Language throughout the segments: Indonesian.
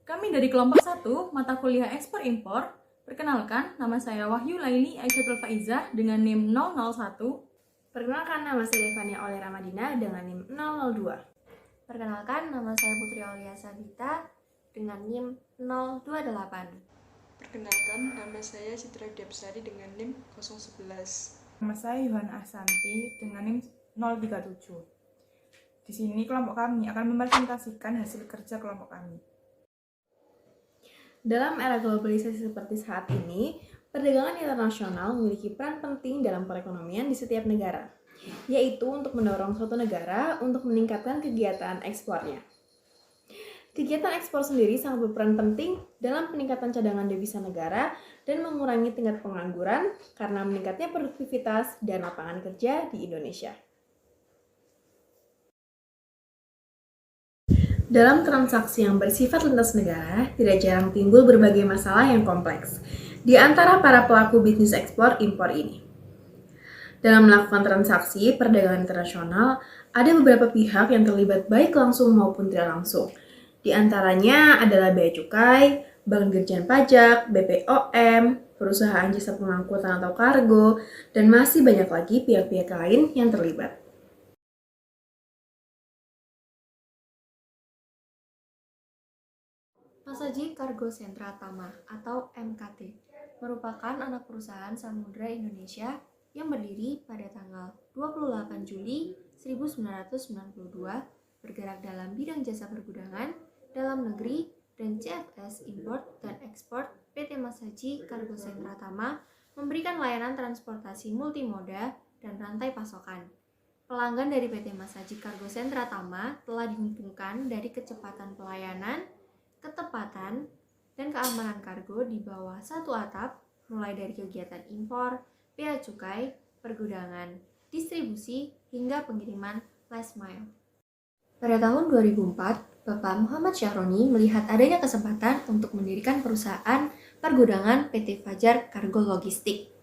Kami dari kelompok 1, mata kuliah Ekspor Impor. Perkenalkan, nama saya Wahyu Laili Aisyah Faizah dengan NIM 001. Perkenalkan, nama saya Devania Oleh Ramadina dengan NIM 002. Perkenalkan, nama saya Putri Aulia Sabita dengan NIM 028. Perkenalkan, nama saya Citra Depsari dengan NIM 011. Nama saya Yohan Ahsanti dengan NIM 037. Di sini kelompok kami akan mempresentasikan hasil kerja kelompok kami. Dalam era globalisasi seperti saat ini, perdagangan internasional memiliki peran penting dalam perekonomian di setiap negara, yaitu untuk mendorong suatu negara untuk meningkatkan kegiatan ekspornya. Kegiatan ekspor sendiri sangat berperan penting dalam peningkatan cadangan devisa negara dan mengurangi tingkat pengangguran karena meningkatnya produktivitas dan lapangan kerja di Indonesia. Dalam transaksi yang bersifat lintas negara, tidak jarang timbul berbagai masalah yang kompleks di antara para pelaku bisnis ekspor impor ini. Dalam melakukan transaksi perdagangan internasional, ada beberapa pihak yang terlibat baik langsung maupun tidak langsung. Di antaranya adalah Bea Cukai, Bank Dirjen Pajak, BPOM, perusahaan jasa pengangkutan atau kargo, dan masih banyak lagi pihak-pihak lain yang terlibat. Masaji Kargo Sentra Tama atau MKT merupakan anak perusahaan Samudra Indonesia yang berdiri pada tanggal 28 Juli 1992, bergerak dalam bidang jasa pergudangan, dalam negeri, dan CFS Import dan Ekspor. PT Masaji Kargo Sentra Tama memberikan layanan transportasi multimoda dan rantai pasokan. Pelanggan dari PT Masaji Kargo Sentra Tama telah diuntungkan dari kecepatan pelayanan, ketepatan, dan keamanan kargo di bawah satu atap, mulai dari kegiatan impor, bea cukai, pergudangan, distribusi, hingga pengiriman last mile. Pada tahun 2004, Bapak Muhammad Syahroni melihat adanya kesempatan untuk mendirikan perusahaan pergudangan PT Fajar Kargo Logistik.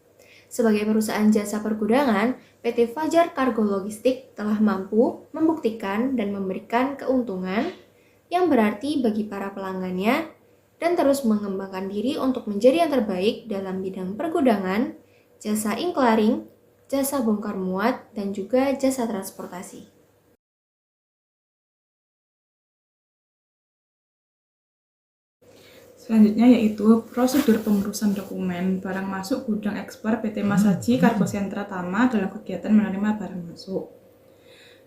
Sebagai perusahaan jasa pergudangan, PT Fajar Kargo Logistik telah mampu membuktikan dan memberikan keuntungan yang berarti bagi para pelanggannya dan terus mengembangkan diri untuk menjadi yang terbaik dalam bidang pergudangan, jasa inklaring, jasa bongkar muat, dan juga jasa transportasi. Selanjutnya yaitu prosedur pengurusan dokumen barang masuk gudang ekspor PT Masaji Kargo Sentra Tama dalam kegiatan menerima barang masuk.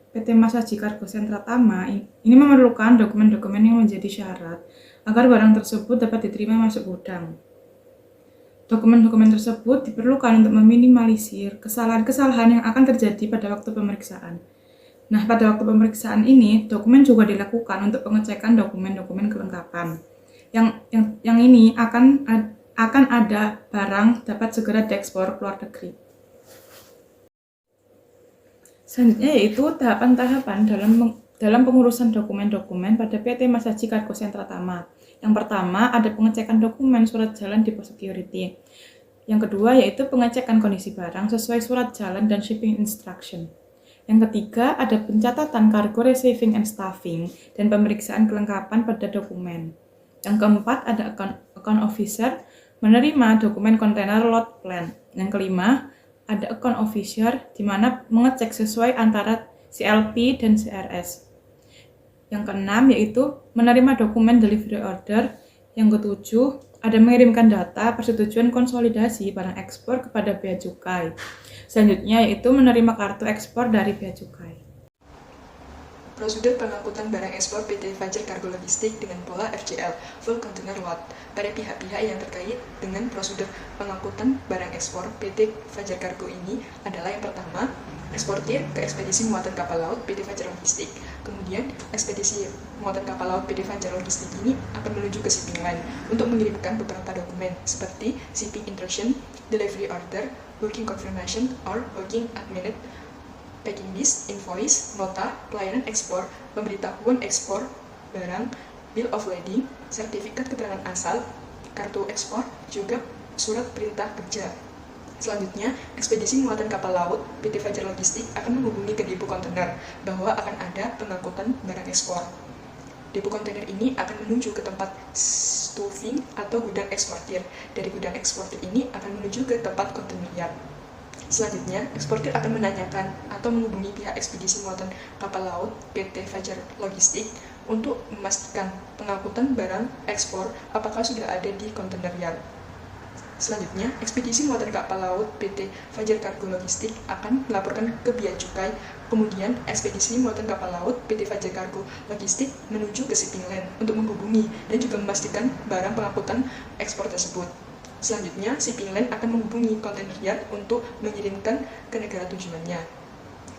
PT Masaji Kargo Sentra Tama ini memerlukan dokumen-dokumen yang menjadi syarat agar barang tersebut dapat diterima masuk gudang. Dokumen-dokumen tersebut diperlukan untuk meminimalisir kesalahan-kesalahan yang akan terjadi pada waktu pemeriksaan. Nah, pada waktu pemeriksaan ini, dokumen juga dilakukan untuk pengecekan dokumen-dokumen kelengkapan. Yang ini akan ada barang dapat segera diekspor ke luar negeri. Selanjutnya yaitu tahapan-tahapan dalam pengurusan dokumen-dokumen pada PT Masaji Kargo Sentra Tama. Yang pertama ada pengecekan dokumen surat jalan di pos security. Yang kedua yaitu pengecekan kondisi barang sesuai surat jalan dan shipping instruction. Yang ketiga ada pencatatan cargo receiving and staffing dan pemeriksaan kelengkapan pada dokumen. Yang keempat ada account officer menerima dokumen kontainer load plan. Yang kelima ada account officer di mana mengecek sesuai antara CLP dan CRS. Yang keenam yaitu menerima dokumen delivery order. Yang ketujuh ada mengirimkan data persetujuan konsolidasi barang ekspor kepada bea cukai. Selanjutnya yaitu menerima kartu ekspor dari bea cukai. Prosedur pengangkutan barang ekspor PT Fajar Kargo Logistik dengan pola FCL, Full Container Load. Pada pihak-pihak yang terkait dengan prosedur pengangkutan barang ekspor PT Fajar Kargo ini adalah yang pertama, eksportir ke ekspedisi muatan kapal laut PT Fajar Logistik. Kemudian, ekspedisi muatan kapal laut PT Fajar Logistik ini akan menuju ke shipping line untuk mengirimkan beberapa dokumen seperti shipping instruction, delivery order, booking confirmation, or booking admitted, packing list, invoice, nota, pelayanan ekspor, pemberitahuan ekspor, barang, bill of lading, sertifikat keterangan asal, kartu ekspor, juga surat perintah kerja. Selanjutnya, ekspedisi muatan kapal laut PT Fajar Logistik akan menghubungi ke depo kontainer bahwa akan ada pengangkutan barang ekspor. Depo kontainer ini akan menuju ke tempat stuffing atau gudang eksportir. Dari gudang eksportir ini akan menuju ke tempat kontainer yard. Selanjutnya, eksportir akan menanyakan atau menghubungi pihak ekspedisi muatan kapal laut PT Fajar Logistik untuk memastikan pengangkutan barang ekspor apakah sudah ada di kontainer yard. Selanjutnya, ekspedisi muatan kapal laut PT Fajar Kargo Logistik akan melaporkan ke Bea Cukai. Kemudian, ekspedisi muatan kapal laut PT Fajar Kargo Logistik menuju ke shipping line untuk menghubungi dan juga memastikan barang pengangkutan ekspor tersebut. Selanjutnya, shipping line akan menghubungi container yard untuk mengirimkan ke negara tujuannya.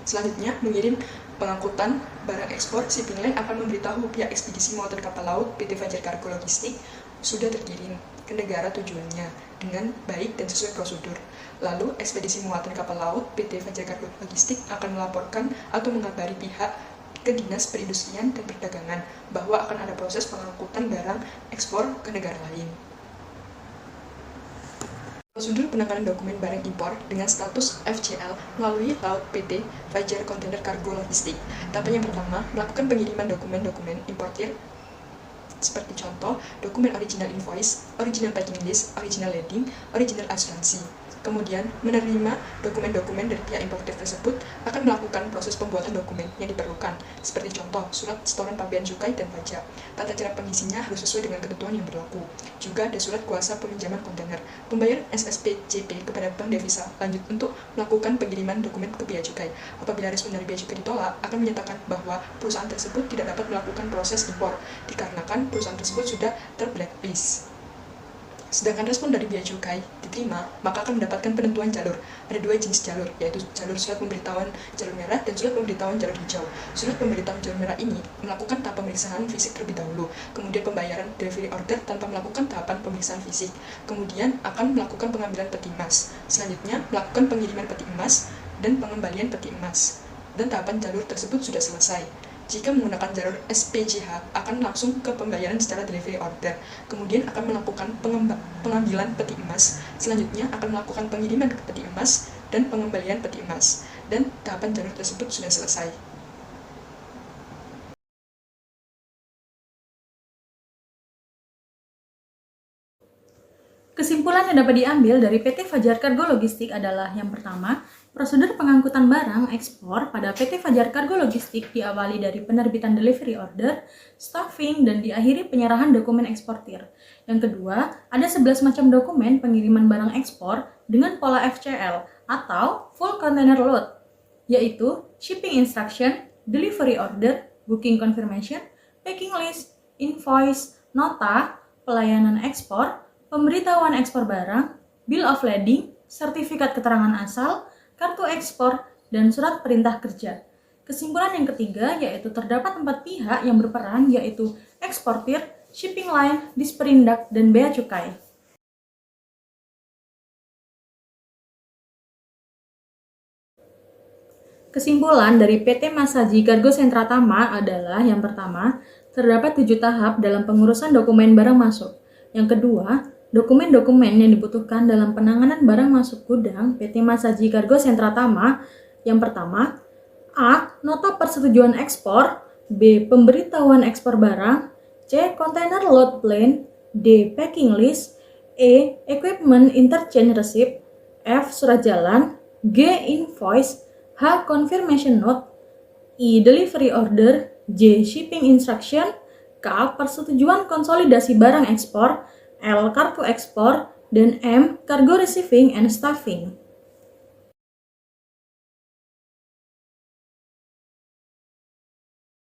Selanjutnya, mengirim pengangkutan barang ekspor, shipping line akan memberitahu pihak ekspedisi muatan kapal laut PT Fajar Kargo Logistik sudah terkirim ke negara tujuannya dengan baik dan sesuai prosedur. Lalu, ekspedisi muatan kapal laut PT Fajar Kargo Logistik akan melaporkan atau mengabari pihak ke Dinas Perindustrian dan Perdagangan bahwa akan ada proses pengangkutan barang ekspor ke negara lain. Prosedur penanganan dokumen barang impor dengan status FCL melalui laut PT Fajar Container Kargo Logistik. Tahapan yang pertama, melakukan pengiriman dokumen-dokumen importir seperti contoh, dokumen original invoice, original packing list, original landing, original asuransi. Kemudian, menerima dokumen-dokumen dari pihak importer tersebut akan melakukan proses pembuatan dokumen yang diperlukan, seperti contoh, surat setoran pabean cukai dan pajak. Tata cara pengisinya harus sesuai dengan ketentuan yang berlaku. Juga ada surat kuasa peminjaman kontainer, pembayaran SSPJP kepada Bank Devisa lanjut untuk melakukan pengiriman dokumen ke Bea Cukai. Apabila respon dari Bea Cukai ditolak, akan menyatakan bahwa perusahaan tersebut tidak dapat melakukan proses impor, dikarenakan perusahaan tersebut sudah ter-blacklist. Sedangkan respon dari Bea Cukai diterima, maka akan mendapatkan penentuan jalur. Ada dua jenis jalur, yaitu jalur surat pemberitahuan jalur merah dan surat pemberitahuan jalur hijau. Surat pemberitahuan jalur merah ini melakukan tahap pemeriksaan fisik terlebih dahulu, kemudian pembayaran delivery order tanpa melakukan tahapan pemeriksaan fisik, kemudian akan melakukan pengambilan peti emas. Selanjutnya, melakukan pengiriman peti emas dan pengembalian peti emas. Dan tahapan jalur tersebut sudah selesai. Jika menggunakan jalur SPJH, akan langsung ke pembayaran secara delivery order. Kemudian akan melakukan pengambilan peti emas. Selanjutnya akan melakukan pengiriman ke peti emas dan pengembalian peti emas. Dan tahapan jalur tersebut sudah selesai. Kesimpulan yang dapat diambil dari PT Fajar Kargo Logistik adalah yang pertama, prosedur pengangkutan barang ekspor pada PT Fajar Kargo Logistik diawali dari penerbitan delivery order, stuffing, dan diakhiri penyerahan dokumen eksportir. Yang kedua, ada 11 macam dokumen pengiriman barang ekspor dengan pola FCL atau Full Container Load, yaitu Shipping Instruction, Delivery Order, Booking Confirmation, Packing List, Invoice, Nota, Pelayanan Ekspor, Pemberitahuan ekspor barang, Bill of Lading, sertifikat keterangan asal, kartu ekspor, dan surat perintah kerja. Kesimpulan yang ketiga yaitu terdapat 4 pihak yang berperan, yaitu eksportir, shipping line, Disperindak, dan Bea Cukai. Kesimpulan dari PT Masaji Kargo Sentra Tama adalah yang pertama, terdapat 7 tahap dalam pengurusan dokumen barang masuk. Yang kedua, dokumen-dokumen yang dibutuhkan dalam penanganan barang masuk gudang PT Masaji Kargo Sentra Tama. Yang pertama, A. Nota persetujuan ekspor, B. Pemberitahuan ekspor barang, C. Container load plan, D. Packing list, E. Equipment interchange receipt, F. Surat jalan, G. Invoice, H. Confirmation note, I. Delivery order, J. Shipping instruction, K. Persetujuan konsolidasi barang ekspor, L. Kartu ekspor, dan M. Cargo receiving and stuffing.